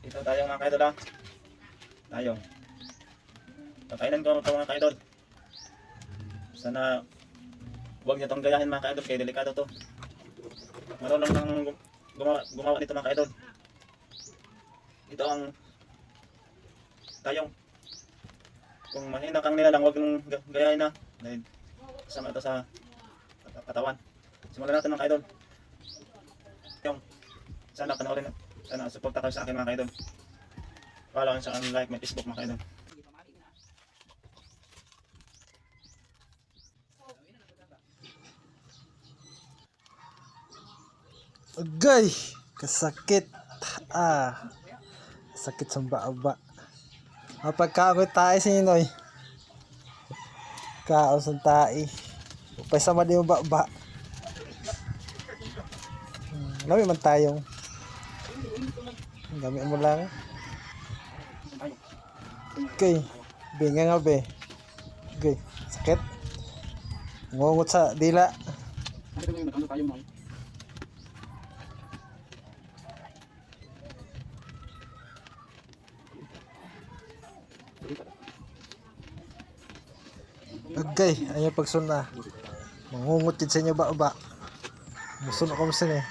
Dito tayo mga kaidol ha. Tayo. Pagkainan ko ito mga kaidol. Sana huwag niyo itong gayahin mga kaidol, kaya delikado to. Marunong nang gumawa nito mga kaidol. Ito ang tayong. Kung mahina kang nilalang, huwag yung gayahin na. Dahil sama ito sa katawan. Simulan natin mga kaidol. Yung, sana panoorin. Sana suporta kayo sa akin mga kaidol. Follow sa like my Facebook mga kaidol. Agay, kasakit. Sakit sa baaba. Mapagkamit tayo si Ninoy. Kaon sa tae. Upay sama di mo baba. Lami man tayong. Gamit mo lang. Okay. Binga nga be. Okay. Sakit. Ngungut sa dila. Okay, ayaw pagsuna. Mangungut din sa inyo ba? Musuno ko mo sin eh.